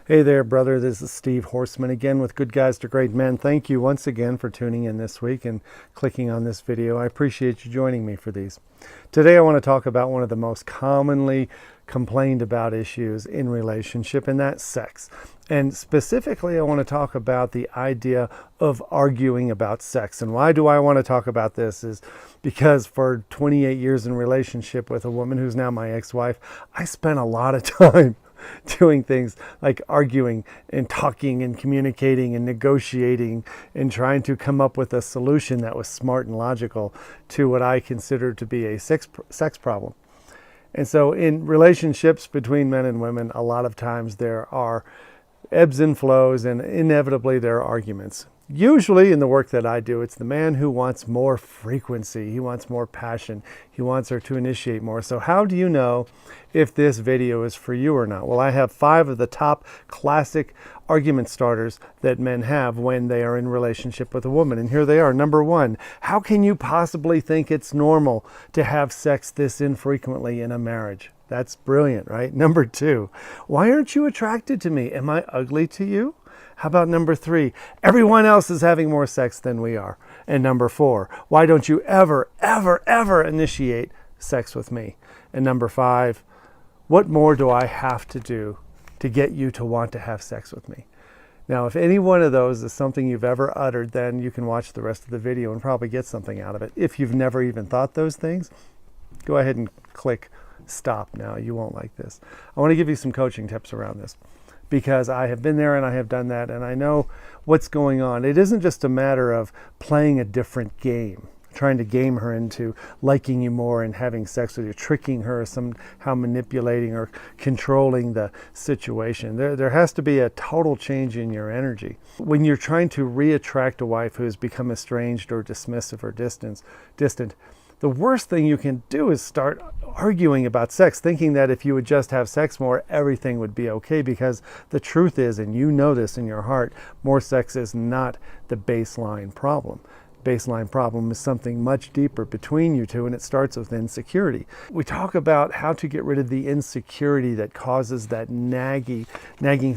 Hey there, brother. This is Steve Horseman again with Good Guys to Great Men. Thank you once again for tuning in this week and clicking on this video. I appreciate you joining me for these. Today I want to talk about one of the most commonly complained about issues in relationship, and that's sex. And specifically, I want to talk about the idea of arguing about sex. And why do I want to talk about this is because for 28 years in relationship with a woman who's now my ex-wife, I spent a lot of time doing things like arguing and talking and communicating and negotiating and trying to come up with a solution that was smart and logical to what I consider to be a sex problem. And so in relationships between men and women, a lot of times there are ebbs and flows, and inevitably there are arguments. Usually in the work that I do, it's the man who wants more frequency. He wants more passion. He wants her to initiate more. So how do you know if this video is for you or not? Well, I have 5 of the top classic argument starters that men have when they are in relationship with a woman. And here they are. Number 1, how can you possibly think it's normal to have sex this infrequently in a marriage? That's brilliant, right? Number 2, why aren't you attracted to me? Am I ugly to you? How about number 3? Everyone else is having more sex than we are. And number 4, why don't you ever initiate sex with me? And number 5, what more do I have to do to get you to want to have sex with me? Now, if any one of those is something you've ever uttered, then you can watch the rest of the video and probably get something out of it. If you've never even thought those things, go ahead and click stop now. You won't like this. I want to give you some coaching tips around this, because I have been there and I have done that and I know what's going on. It isn't just a matter of playing a different game, trying to game her into liking you more and having sex with you, tricking her, somehow manipulating or controlling the situation. There has to be a total change in your energy. When you're trying to re-attract a wife who has become estranged or dismissive or distant, the worst thing you can do is start arguing about sex, thinking that if you would just have sex more, everything would be okay, because the truth is, and you know this in your heart, more sex is not the baseline problem. Baseline problem is something much deeper between you two, and it starts with insecurity. We talk about how to get rid of the insecurity that causes that nagging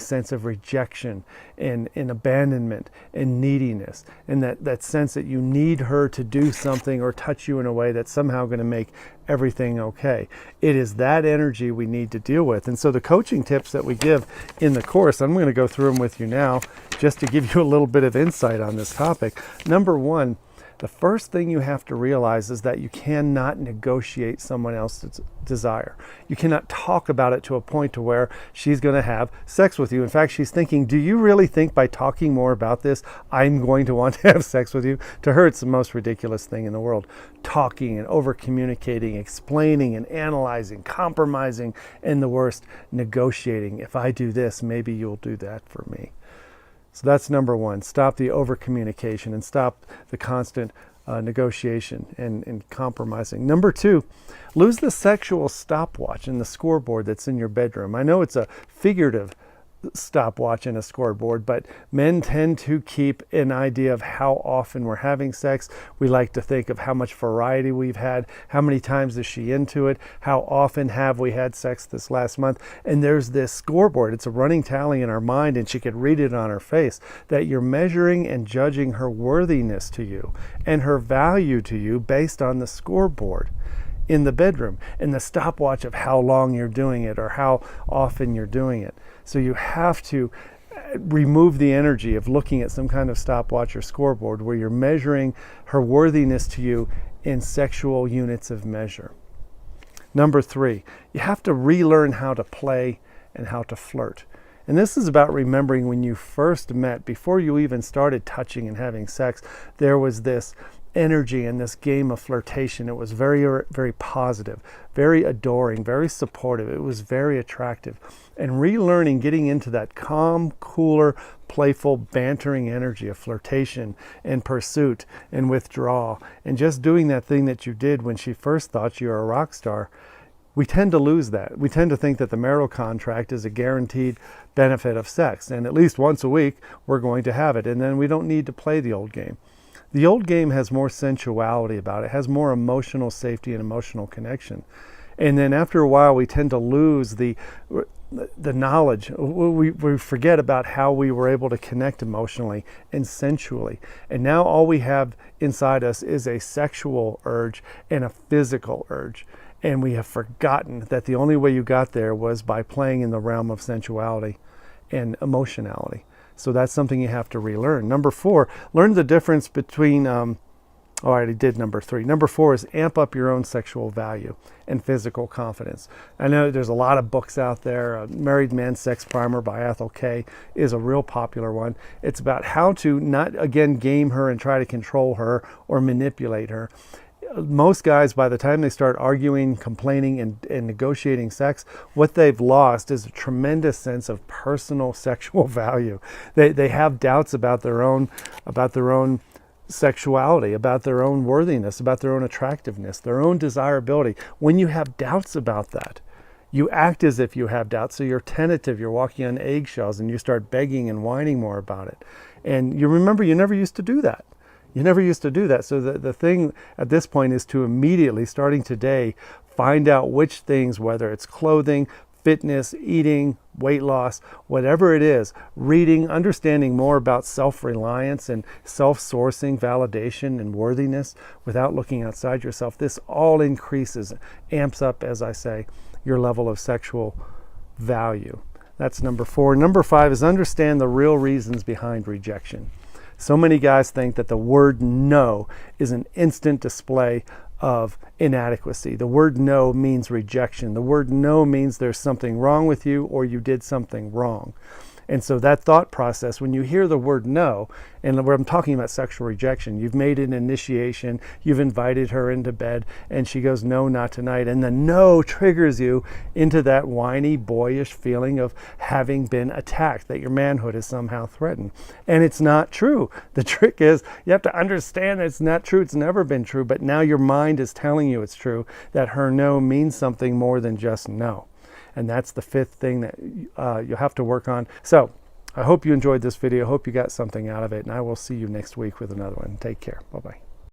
sense of rejection and abandonment and neediness, and that sense that you need her to do something or touch you in a way that's somehow going to make everything okay. It is that energy we need to deal with. And so the coaching tips that we give in the course, I'm going to go through them with you now just to give you a little bit of insight on this topic. Number 1, the first thing you have to realize is that you cannot negotiate someone else's desire. You cannot talk about it to a point to where she's going to have sex with you. In fact, she's thinking, do you really think by talking more about this, I'm going to want to have sex with you? To her, it's the most ridiculous thing in the world. Talking and over-communicating, explaining and analyzing, compromising, and the worst, negotiating. If I do this, maybe you'll do that for me. So that's number 1. Stop the over-communication and stop the constant negotiation and compromising. Number 2, lose the sexual stopwatch and the scoreboard that's in your bedroom. I know it's a figurative stopwatch and a scoreboard, but men tend to keep an idea of how often we're having sex. We like to think of how much variety we've had, how many times is she into it, how often have we had sex this last month, and there's this scoreboard. It's a running tally in our mind, and she could read it on her face, that you're measuring and judging her worthiness to you and her value to you based on the scoreboard in the bedroom and the stopwatch of how long you're doing it or how often you're doing it. So you have to remove the energy of looking at some kind of stopwatch or scoreboard where you're measuring her worthiness to you in sexual units of measure. Number 3, you have to relearn how to play and how to flirt. And this is about remembering when you first met, before you even started touching and having sex, there was this energy in this game of flirtation. It was very, very positive, very adoring, very supportive. It was very attractive. And relearning, getting into that calm, cooler, playful, bantering energy of flirtation and pursuit and withdrawal, and just doing that thing that you did when she first thought you were a rock star. We tend to lose that. We tend to think that the marital contract is a guaranteed benefit of sex, and at least once a week we're going to have it, and then we don't need to play the old game. The old game has more sensuality about it, has more emotional safety and emotional connection. And then after a while, we tend to lose the the knowledge. We forget about how we were able to connect emotionally and sensually. And now all we have inside us is a sexual urge and a physical urge. And we have forgotten that the only way you got there was by playing in the realm of sensuality and emotionality. So that's something you have to relearn. Number 4, learn the difference between, I already did number 3. Number 4 is amp up your own sexual value and physical confidence. I know there's a lot of books out there. Married Man's Sex Primer by Ethel Kay is a real popular one. It's about how to not, again, game her and try to control her or manipulate her. Most guys, by the time they start arguing, complaining, and negotiating sex, what they've lost is a tremendous sense of personal sexual value. They have doubts about their own sexuality, about their own worthiness, about their own attractiveness, their own desirability. When you have doubts about that, you act as if you have doubts, so you're tentative, you're walking on eggshells, and you start begging and whining more about it. And you remember, you never used to do that. You never used to do that. So the thing at this point is to immediately, starting today, find out which things, whether it's clothing, fitness, eating, weight loss, whatever it is, reading, understanding more about self-reliance and self-sourcing, validation and worthiness without looking outside yourself. This all increases, amps up, as I say, your level of sexual value. That's number 4. Number 5 is understand the real reasons behind rejection. So many guys think that the word no is an instant display of inadequacy. The word no means rejection. The word no means there's something wrong with you or you did something wrong. And so that thought process, when you hear the word no, and where I'm talking about sexual rejection, you've made an initiation, you've invited her into bed, and she goes, no, not tonight. And the no triggers you into that whiny, boyish feeling of having been attacked, that your manhood is somehow threatened. And it's not true. The trick is you have to understand that it's not true. It's never been true, but now your mind is telling you it's true, that her no means something more than just no. And that's the 5th thing that you'll have to work on. So I hope you enjoyed this video. I hope you got something out of it. And I will see you next week with another one. Take care. Bye-bye.